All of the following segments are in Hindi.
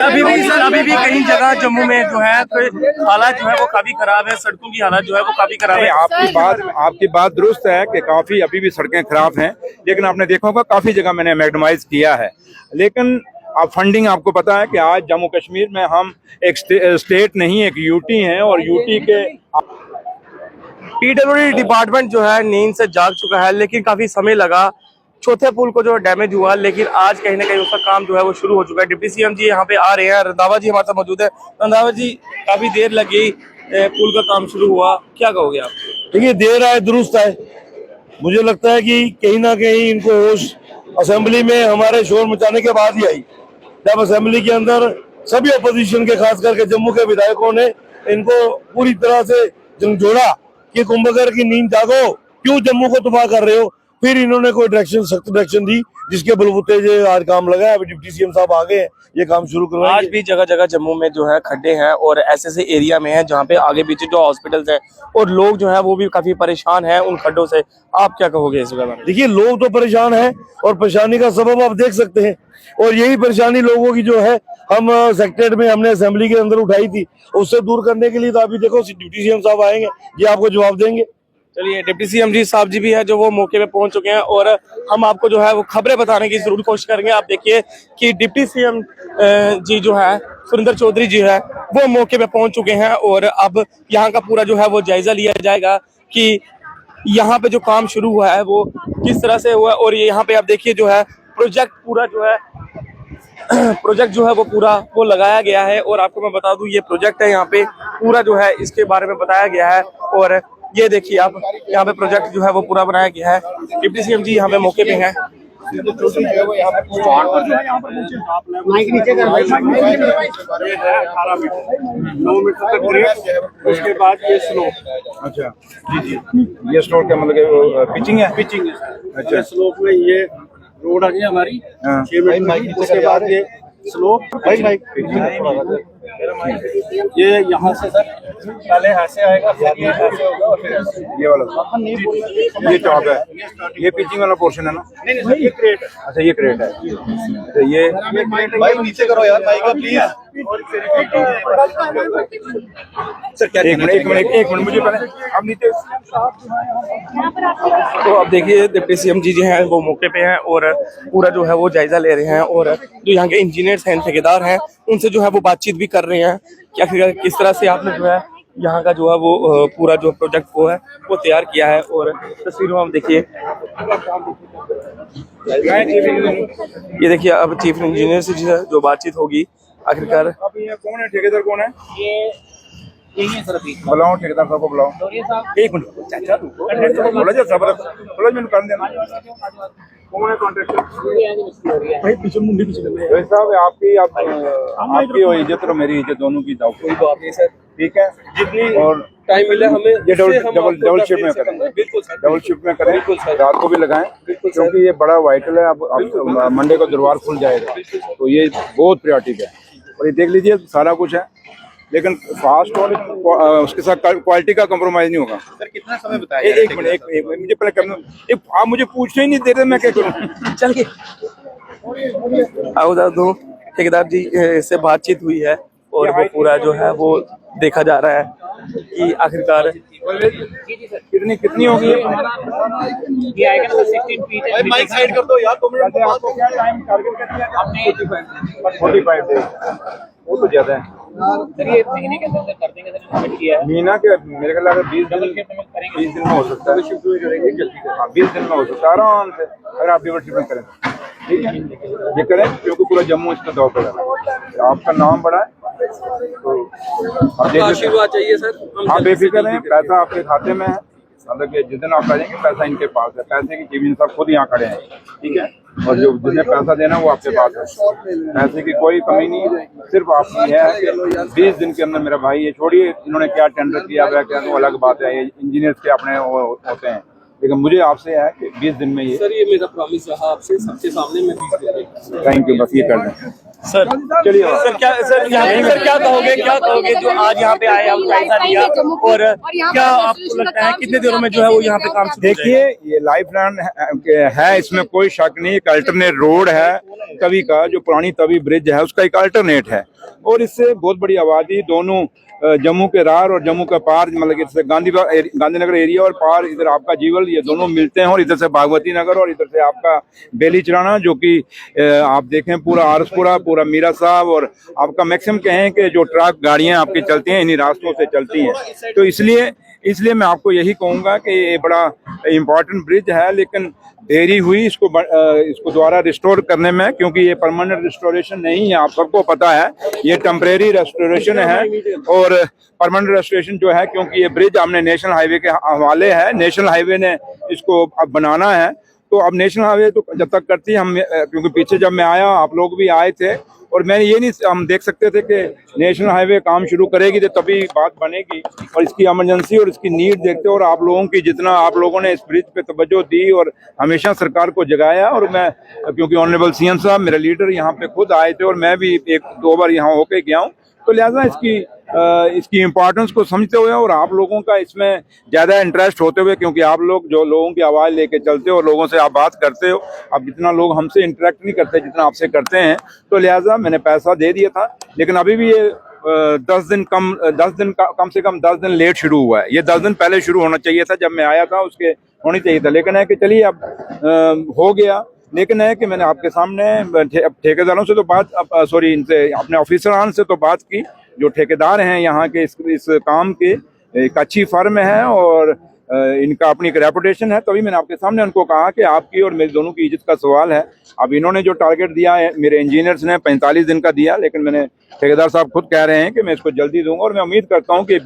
अभी भी कई जगह जम्मू में जो है तो हालात जो है वो काफी खराब है, सड़कों की हालत जो है वो काफी खराब है। आपकी बात दुरुस्त है कि काफी अभी भी सड़कें खराब हैं, लेकिन आपने देखा होगा काफी जगह मैंने मैग्नेमाइज किया है। लेकिन अब फंडिंग आपको पता है कि आज जम्मू कश्मीर में हम एक स्टेट नहीं एक यूटी हैं, और यूटी के पीडब्ल्यूडी डिपार्टमेंट जो है नींद से जाग चुका है, लेकिन काफी समय लगा चौथे पुल को जो डैमेज हुआ, लेकिन आज कहीं ना कहीं उसका काम जो है वो शुरू हो चुका है। डिप्टी सीएम जी यहाँ पे आ रहे हैं, रंधावा जी हमारे साथ मौजूद है। रंधावा जी, काफी देर लग गई, पुल का काम शुरू हुआ, क्या कहोगे आप? देखिए, देर आए दुरुस्त आए। मुझे लगता है कि कहीं ना कहीं इनको होश असेंबली में हमारे शोर मचाने के बाद ही आई, जब असेंबली के अंदर सभी अपोजिशन के, खास करके जम्मू के विधायकों ने इनको पूरी तरह से झंझोड़ा कि कुंभकर की नींद जागो, क्यों जम्मू को तबाह कर रहे हो। फिर इन्होंने कोई डायरेक्शन, सख्त डायरेक्शन दी, जिसके बलबूते जो आज काम लगा है। अभी डिप्टी सीएम साहब आ गए हैं, ये काम शुरू करवाएंगे। आज भी जगह जगह जम्मू में जो है खड्डे हैं और ऐसे एरिया में हैं जहाँ पे आगे पीछे जो हॉस्पिटल्स हैं और लोग जो है वो भी काफी परेशान हैं उन खड्डों से। आप क्या कहोगे इस बारे में? देखिए, लोग तो परेशान हैं और परेशानी का सबब आप देख सकते हैं, और यही परेशानी लोगों की जो है हम सेक्रेटरीट में हमने असेंबली के अंदर उठाई थी, उससे दूर करने के लिए तो अभी देखो डिप्टी सीएम साहब आएंगे, ये आपको जवाब देंगे। चलिए, डिप्टी सीएम जी साहब जी भी है जो वो मौके पे पहुंच चुके हैं और हम आपको जो है वो खबरें बताने की जरूर कोशिश करेंगे। आप देखिए कि डिप्टी सीएम जी जो है सुरेंद्र चौधरी जी है वो मौके पे पहुंच चुके हैं और अब यहाँ का पूरा जो है वो जायजा लिया जाएगा कि यहाँ पे जो काम शुरू हुआ है वो किस तरह से हुआ। और यहाँ पे आप देखिए जो है प्रोजेक्ट पूरा जो है प्रोजेक्ट जो है वो पूरा वो लगाया गया है। और आपको मैं बता दूं, ये प्रोजेक्ट है यहाँ पे पूरा जो है इसके बारे में बताया गया है। और ये देखिए आप, यहाँ पे प्रोजेक्ट जो है वो पूरा बनाया गया है। डिप्टी सीएम जी यहाँ पे मौके पे हैं। उसके बाद ये स्लो। अच्छा जी जी, ये स्लो क्या मतलब पिचिंग है? पिचिंग है। अच्छा, स्लोप में ये रोड आ गई हमारी 6 मीटर। उसके बाद ये स्लोप ये यहाँ से सर पहले ऐसे आएगा, फिर ये ऐसे होगा और फिर ये वाला ये चौक है, ये पिचिंग वाला पोर्शन है ना? नहीं सर, ये क्रेट है। अच्छा, ये क्रेट है। तो ये भाई नीचे करो यार माइक का प्लीज। सर क्या एक मिनट मुझे पहले अब नीचे। तो अब देखिए डिप्टी सीएम जी हैं वो मौके पे हैं और पूरा जो है वो जायजा ले रहे हैं और जो यहाँ के इंजीनियर्स हैं, ठेकेदार हैं, उनसे जो है वो बातचीत भी कर रहे हैं क्या किस तरह से आपने जो है यहाँ का जो है वो पूरा जो प्रोजेक्ट वो है वो तैयार किया है। और तस्वीरों में हम देखिए, ये देखिए अब चीफ इंजीनियर से जो बातचीत होगी आखिरकार। अब ये कौन है ठेकेदार, कौन है? ये सर अभी बुलाओ ठेकेदार साहब को, बुलाओ। एक मिनट चाचा, बोला जा सबर, बोला मैंने कर देना। कौन है कॉन्ट्रैक्टर? भाई पीछे मुंडी पीछे कर भाई साहब, आपकी हो इज्जत और मेरी इज्जत दोनों की दाव। कोई बात नहीं सर, ठीक है, जितनी और टाइम मिले हमें ये डबल शिफ्ट में करें। बिल्कुल सर, डबल शिफ्ट में करें, रात को भी लगाएं, क्योंकि ये बड़ा वाइटल है। अब मंडे को दरबार खुल जाएगा, तो ये बहुत प्रायोरिटी है। और ये देख लीजिए सारा कुछ है, लेकिन फास्ट और उसके साथ क्वालिटी का कॉम्प्रोमाइज नहीं होगा। सर कितना समय बताया? एक मिनट मुझे पहले करना। आप मुझे पूछने ही नहीं दे रहे, मैं क्या करूँ? चल के आओ दो ठेकेदार जी से बातचीत हुई है और वो पूरा जो है वो देखा जा रहा है कि आखिरकार कितनी होगी ये आएगा ना 16 फीट है। माइक साइड कर दो यार, 2 मिनट। आपको क्या टाइम टारगेट कर दिया? हमने 45 डेज, वो तो ज्यादा है। सर ये महीने के अंदर कर देंगे सर, लिमिट किया है। महीना के मेरे ख्याल अगर 20 दिन में हो सकता है। 20 दिन में हो सकता है आराम से, अगर आप डबल शिफ्ट करें। ठीक है, ये करें, क्योंकि पूरा जम्मू इसका दौर पर है। आपका नाम बड़ा है, तो आशीर्वाद चाहिए सर। आप बेफिक्र हैं, पैसा आपके खाते में है। मतलब कि जिस दिन आप आ जाएंगे पैसा इनके पास है। पैसे की चीफ मिनिस्टर खुद यहाँ खड़े हैं, ठीक है, और जो जिन्हें पैसा देना वो आपके पास है। पैसे की कोई कमी नहीं है, सिर्फ आपकी है कि 20 दिन के अंदर। मेरा भाई, ये छोड़िए इन्होंने क्या टेंडर किया हुआ, क्या तो अलग बात है, ये इंजीनियर्स के अपने होते हैं, लेकिन मुझे आपसे है कि 20 दिन में ये। सर ये मेरा प्रॉमिस रहा आपसे, सबके सामने मैं 20 दिन में। थैंक यू, बस ये कर दें सर। चलिए सर क्या क्या कहोगे जो आज यहाँ पे आए, आप जायजा लिया, और क्या आपको लगता है कितने दिनों में जो है वो यहाँ पे काम शुरू हो जाएगा? देखिए, ये लाइफ लाइन है, इसमें कोई शक नहीं। एक अल्टरनेट रोड है तवी का, जो पुरानी तवी ब्रिज है उसका एक अल्टरनेट है, और इससे बहुत बड़ी आबादी दोनों जम्मू के रार और जम्मू का पार, मतलब इससे गांधीनगर एरिया और पार इधर आपका जीवल, ये दोनों मिलते हैं, और इधर से भागवती नगर और इधर से आपका बेली चराना, जो कि आप देखें पूरा आरसपुरा, पूरा मीरा साहब, और आपका मैक्सिमम कहें कि जो ट्रक गाड़ियां आपकी चलती हैं इन्हीं रास्तों से चलती हैं। तो इसलिए मैं आपको यही कहूँगा कि ये बड़ा इम्पोर्टेंट ब्रिज है, लेकिन देरी हुई इसको दोबारा रिस्टोर करने में, क्योंकि ये परमानेंट रिस्टोरेशन नहीं है। आप सबको पता है ये टेम्परेरी रेस्टोरेशन है, और परमानेंट रेस्टोरेशन जो है, क्योंकि ये ब्रिज हमने नेशनल हाईवे के हवाले है, नेशनल हाईवे ने इसको अब बनाना है। तो अब नेशनल हाईवे तो जब तक करती हम, क्योंकि पीछे जब मैं आया आप लोग भी आए थे, और मैंने ये नहीं हम देख सकते थे कि नेशनल हाईवे काम शुरू करेगी तो तभी बात बनेगी, और इसकी इमरजेंसी और इसकी नीड देखते, और आप लोगों की जितना आप लोगों ने इस ब्रिज पे तवज्जो दी और हमेशा सरकार को जगाया, और मैं क्योंकि ऑनरेबल सीएम साहब मेरे लीडर यहाँ पे खुद आए थे, और मैं भी 1-2 बार यहाँ होके गया हूँ, तो लिहाजा इसकी इम्पोर्टेंस को समझते हुए और आप लोगों का इसमें ज़्यादा इंटरेस्ट होते हुए, क्योंकि आप लोग जो लोगों की आवाज़ लेके चलते हो और लोगों से आप बात करते हो, अब जितना लोग हमसे इंटरेक्ट नहीं करते जितना आपसे करते हैं, तो लिहाजा मैंने पैसा दे दिया था। लेकिन अभी भी ये 10 दिन कम से कम 10 दिन लेट शुरू हुआ है। ये 10 दिन पहले शुरू होना चाहिए था, जब मैं आया था उसके होनी चाहिए था, लेकिन है कि चलिए अब हो गया। लेकिन है कि मैंने आपके सामने ठेकेदारों से तो बात, सॉरी इनसे अपने ऑफिसरान से तो बात की, जो ठेकेदार हैं यहाँ के इस काम के, एक अच्छी फर्म है और इनका अपनी एक रेपुटेशन है, तभी मैंने आपके सामने उनको कहा कि आपकी और मेरी दोनों की इज्जत का सवाल है। अब इन्होंने जो टारगेट दिया है मेरे इंजीनियर्स ने 45 दिन का दिया, लेकिन मैंने ठेकेदार साहब खुद कह रहे हैं कि मैं इसको जल्दी दूंगा, और मैं उम्मीद करता हूँ कि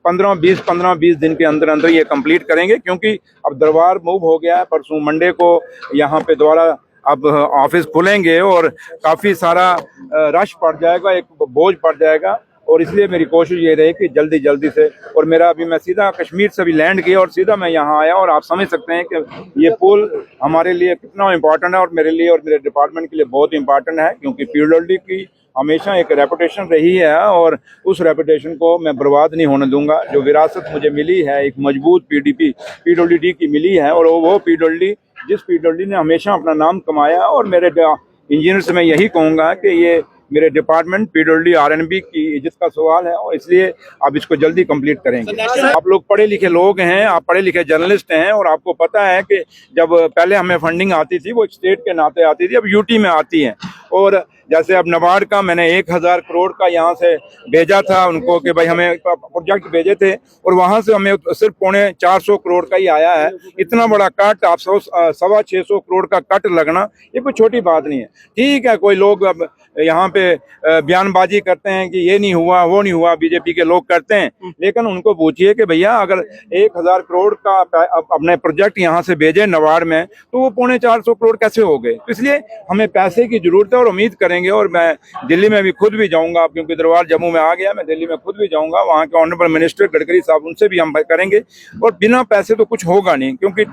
15-20 दिन के अंदर अंदर ये कंप्लीट करेंगे, क्योंकि अब दरबार मूव हो गया है। परसों मंडे को यहाँ पे दोबारा अब ऑफिस खुलेंगे और काफ़ी सारा रश पड़ जाएगा, एक बोझ पड़ जाएगा, और इसलिए मेरी कोशिश ये रही कि जल्दी से, और मेरा अभी मैं सीधा कश्मीर से भी लैंड किया और सीधा मैं यहाँ आया, और आप समझ सकते हैं कि ये पुल हमारे लिए कितना इम्पोर्टेंट है, और मेरे लिए और मेरे डिपार्टमेंट के लिए बहुत इम्पोर्टेंट है, क्योंकि पीडब्ल्यूडी की हमेशा एक रेपुटेशन रही है, और उस रेपुटेशन को मैं बर्बाद नहीं होने दूंगा। जो विरासत मुझे मिली है एक मजबूत पीडब्ल्यूडी की मिली है, और वो पीडब्ल्यूडी जिस पीडब्ल्यूडी ने हमेशा अपना नाम कमाया, और मेरे इंजीनियर से मैं यही कहूँगा कि ये मेरे डिपार्टमेंट पीडब्ल्यूडी आरएनबी की इज्जत का सवाल है, और इसलिए आप इसको जल्दी कंप्लीट करेंगे। आप लोग पढ़े लिखे लोग हैं, आप पढ़े लिखे जर्नलिस्ट हैं, और आपको पता है कि जब पहले हमें फंडिंग आती थी वो स्टेट के नाते आती थी, अब यूटी में आती है। और जैसे अब नाबार्ड का मैंने 1000 करोड़ का यहाँ से भेजा था उनको कि भाई हमें प्रोजेक्ट भेजे थे, और वहाँ से हमें सिर्फ 450 करोड़ का ही आया है। इतना बड़ा कट, आप 650 करोड़ का कट लगना ये कोई छोटी बात नहीं है। ठीक है, कोई लोग अब यहाँ पे बयानबाजी करते हैं कि ये नहीं हुआ वो नहीं हुआ, बीजेपी के लोग करते हैं, लेकिन उनको पूछिए कि भैया अगर 1000 करोड़ का अपने प्रोजेक्ट यहाँ से भेजे नाबार्ड में, तो वो 450 करोड़ कैसे हो गए। तो इसलिए हमें पैसे की जरूरत है, और उम्मीद करेंगे, और मैं दिल्ली में भी खुद भी जाऊंगा, क्योंकि दरबार जम्मू में आ गया, मैं दिल्ली में खुद भी जाऊंगा, वहाँ के ऑनरेबल मिनिस्टर गडकरी साहब उनसे भी हम करेंगे, और बिना पैसे तो कुछ होगा नहीं, क्योंकि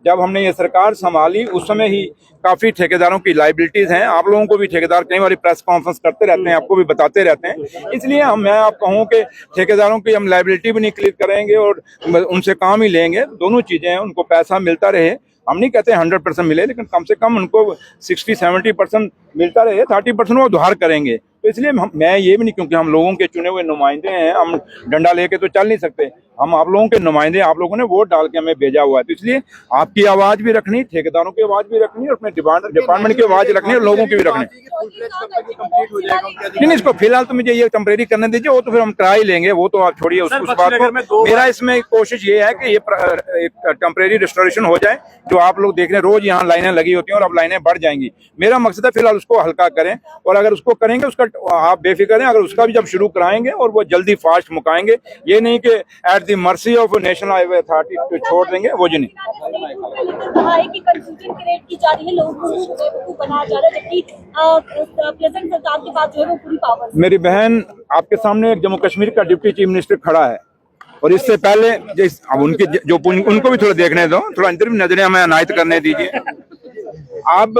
जब हमने ये सरकार संभाली उस समय ही काफी ठेकेदारों की लाइबिलिटीज हैं। आप लोगों को भी ठेकेदार कई बार प्रेस कॉन्फ्रेंस करते रहते हैं, आपको भी बताते रहते हैं, इसलिए मैं आप कहूँ कि ठेकेदारों की हम लाइबिलिटी भी नहीं क्लियर करेंगे और उनसे काम ही लेंगे। दोनों चीजें हैं, उनको पैसा मिलता रहे, हम नहीं कहते 100% मिले, लेकिन कम से कम उनको 60-70% मिलता रहे, 30% वो उधार करेंगे। तो इसलिए मैं ये भी नहीं, क्योंकि हम लोगों के चुने हुए नुमाइंदे हैं, हम डंडा लेके तो चल नहीं सकते, हम आप लोगों के नुमाइंदे, आप लोगों ने वोट डाल के हमें भेजा हुआ है, तो इसलिए आपकी आवाज भी रखनी, ठेकेदारों की आवाज भी रखनी, और अपने डिपार्टमेंट की आवाज रखनी, और लोगों की भी रखनी। नहीं, इसको फिलहाल तो मुझे ये टेम्परेरी करने दीजिए, वो तो फिर हम करा ही लेंगे, वो तो आप छोड़िए उस बात को। मेरा इसमें कोशिश ये है कि ये एक टेम्परेरी रिस्टोरेशन हो जाए। जो आप लोग देख रहे हैं रोज यहाँ लाइनें लगी होती हैं, और अब लाइनें बढ़ जाएंगी। मेरा मकसद है फिलहाल उसको हल्का करें, और अगर उसको करेंगे उसका आप बेफिक्र हैं, अगर उसका भी जब शुरू कराएंगे और वो जल्दी फास्ट मुकाएंगे, ये नहीं कि at the mercy of national highway authority को छोड़ देंगे, वो जी नहीं। मेरी बहन, आपके सामने एक जम्मू कश्मीर का डिप्टी चीफ मिनिस्टर खड़ा है, और इससे पहले अब उनके जो उनको भी थोड़ा देखने दो, थोड़ा अंदर भी नजरें हमें अनायत करने दीजिए। अब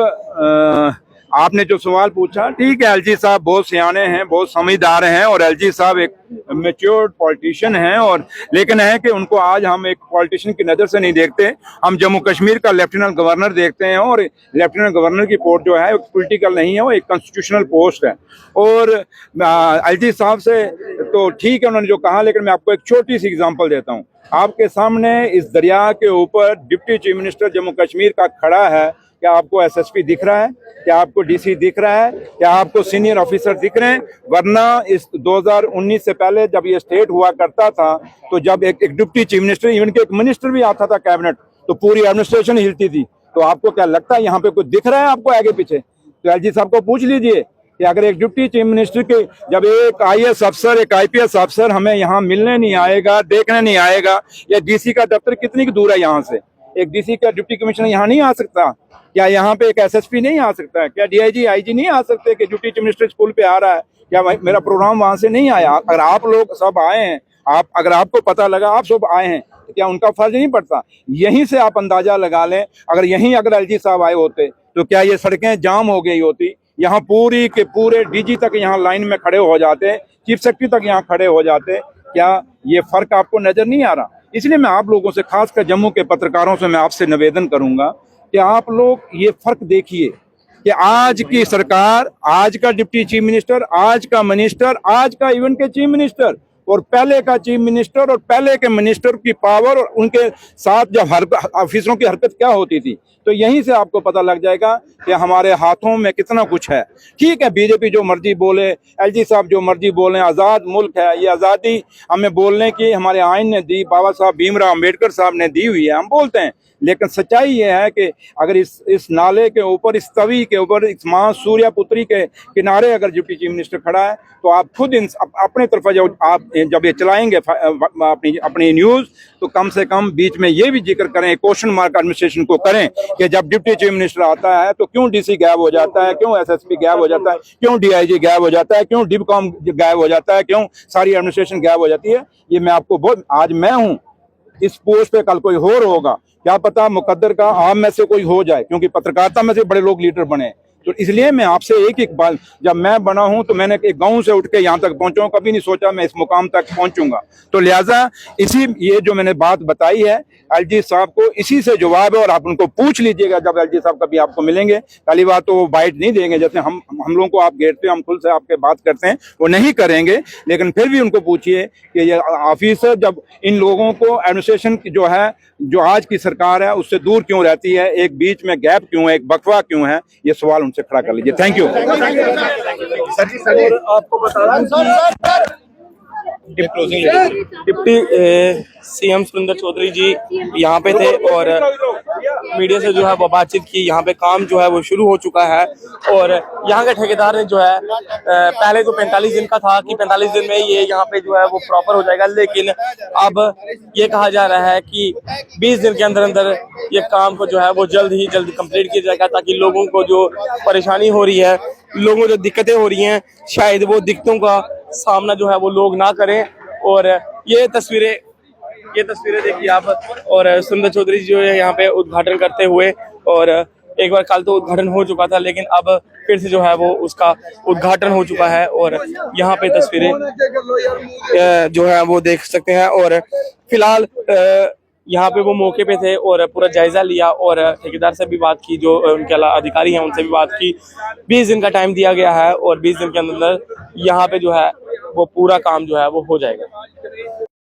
आपने जो सवाल पूछा, ठीक है, एलजी साहब बहुत सियाने हैं, बहुत समझदार हैं, और एलजी साहब एक मैच्योर्ड पॉलिटिशियन हैं, और लेकिन है कि उनको आज हम एक पॉलिटिशियन की नज़र से नहीं देखते। हम जम्मू कश्मीर का लेफ्टिनेंट गवर्नर देखते हैं, और लेफ्टिनेंट गवर्नर की पोस्ट जो है पॉलिटिकल नहीं है, वो एक कॉन्स्टिट्यूशनल पोस्ट है। और एलजी साहब से तो ठीक है उन्होंने जो कहा, लेकिन मैं आपको एक छोटी सी एग्जाम्पल देता हूँ। आपके सामने इस दरिया के ऊपर deputy chief minister Jammu Kashmir का खड़ा है। क्या आपको एसएसपी दिख रहा है? क्या आपको डीसी दिख रहा है? क्या आपको सीनियर ऑफिसर दिख रहे हैं? वरना इस 2019 से पहले जब ये स्टेट हुआ करता था, तो जब एक डिप्टी चीफ मिनिस्टर, इवन के एक मिनिस्टर भी आता था कैबिनेट, तो पूरी एडमिनिस्ट्रेशन हिलती थी। तो आपको क्या लगता है यहाँ पे कुछ दिख रहा है आपको आगे पीछे? तो एलजी साहब को पूछ लीजिए कि अगर एक डिप्टी चीफ मिनिस्टर के, जब एक आईएएस अफसर, एक आईपीएस अफसर हमें यहाँ मिलने नहीं आएगा, देखने नहीं आएगा, या डीसी का दफ्तर कितनी दूर है यहाँ से? एक डीसी का डिप्टी कमिश्नर यहाँ नहीं आ सकता? क्या यहाँ पे एक एसएसपी नहीं आ सकता है? क्या डीआईजी आईजी नहीं आ सकते कि डिप्टी चीफ मिनिस्टर स्कूल पे आ रहा है? क्या मेरा प्रोग्राम वहां से नहीं आया? अगर आप लोग सब आए हैं, अगर आपको पता लगा आप सब आए हैं, तो क्या उनका फर्ज नहीं पड़ता? यहीं से आप अंदाजा लगा लें, अगर एलजी साहब आए होते तो क्या ये सड़कें जाम हो गई होती? यहाँ पूरी के पूरे डीजी तक यहाँ लाइन में खड़े हो जाते, चीफ सेक्रेटरी तक यहाँ खड़े हो जाते। क्या ये फर्क आपको नजर नहीं आ रहा? इसलिए मैं आप लोगों से, खासकर जम्मू के पत्रकारों से मैं आपसे निवेदन करूंगा कि आप लोग ये फर्क देखिए कि आज की सरकार, आज का डिप्टी चीफ मिनिस्टर, आज का मिनिस्टर, आज का इवन के चीफ मिनिस्टर, और पहले का चीफ मिनिस्टर और पहले के मिनिस्टर की पावर, और उनके साथ जब ऑफिसरों की हरकत क्या होती थी, तो यहीं से आपको पता लग जाएगा कि हमारे हाथों में कितना कुछ है। ठीक है, बीजेपी जो मर्जी बोले, एलजी साहब जो मर्जी बोले, आज़ाद मुल्क है, ये आज़ादी हमें बोलने की हमारे आइन ने दी, बाबा साहब भीमराव अम्बेडकर साहब ने दी हुई है, हम बोलते हैं। लेकिन सच्चाई ये है कि अगर इस नाले के ऊपर, इस तवी के ऊपर, इस मां सूर्यपुत्री के किनारे अगर डिप्टी चीफ मिनिस्टर खड़ा है, तो आप खुद अपने तरफ जब ये चलाएंगे अपनी न्यूज, तो कम से कम बीच में ये भी जिक्र करें, क्वेश्चन मार्क एडमिनिस्ट्रेशन को करें कि जब डिप्टी चीफ मिनिस्टर आता है तो क्यों डीसी गायब हो जाता है, क्यों एसएसपी गायब हो जाता है, क्यों डीआईजी गायब हो जाता है, क्यों डिबकॉम गायब हो जाता है, क्यों सारी एडमिनिस्ट्रेशन गायब हो जाती है। ये मैं आपको आज मैं हूँ इस पोस्ट पे, कल कोई और होगा, क्या पता मुकद्दर का आप में से कोई हो जाए, क्योंकि पत्रकारिता में से बड़े लोग लीडर बने। तो इसलिए मैं आपसे एक बात, जब मैं बना हूं तो मैंने एक गांव से उठ के यहाँ तक पहुंचा हूं, कभी नहीं सोचा मैं इस मुकाम तक पहुंचूंगा। तो लिहाजा ये जो मैंने बात बताई है, एलजी साहब को इसी से जवाब है, और आप उनको पूछ लीजिएगा जब एलजी साहब कभी आपको मिलेंगे। पहली बात तो वो बाइट नहीं देंगे, जैसे हम लोगों को आप घेरते हैं, हम खुद से आपके बात करते हैं, वो नहीं करेंगे। लेकिन फिर भी उनको पूछिए कि ये ऑफिसर जब इन लोगों को एडमिनिस्ट्रेशन की जो है, जो आज की सरकार है, उससे दूर क्यों रहती है, एक बीच में गैप क्यों है, एक बकवा क्यों है, ये सवाल उनसे खड़ा कर लीजिए। Thank you. आपको बता दूं डिप्टी सीएम सुरेंद्र चौधरी जी यहाँ पे थे, और मीडिया से जो है वो बातचीत की। यहाँ पे काम जो है वो शुरू हो चुका है, और यहाँ के ठेकेदार ने जो है पहले तो 45 दिन का था कि 45 दिन में ये यहाँ पे जो है वो प्रॉपर हो जाएगा, लेकिन अब ये कहा जा रहा है कि 20 दिन के अंदर अंदर ये काम को जो है वो जल्द कंप्लीट किया जाएगा, ताकि लोगों को जो परेशानी हो रही है, लोगों को जो दिक्कतें हो रही हैं, शायद वो दिक्कतों का सामना जो है वो लोग ना करें। और ये तस्वीरें देखिए आप, और सुरेंद्र चौधरी जो है यहाँ पे उद्घाटन करते हुए, और एक बार कल तो उद्घाटन हो चुका था, लेकिन अब फिर से जो है वो उसका उद्घाटन हो चुका है, और यहाँ पे तस्वीरें जो है वो देख सकते हैं। और फिलहाल यहाँ पे वो मौके पे थे और पूरा जायजा लिया, और ठेकेदार से भी बात की, जो उनके अधिकारी हैं उनसे भी बात की। 20 दिन का टाइम दिया गया है, और 20 दिन के अंदर यहाँ पे जो है वो पूरा काम जो है वो हो जाएगा।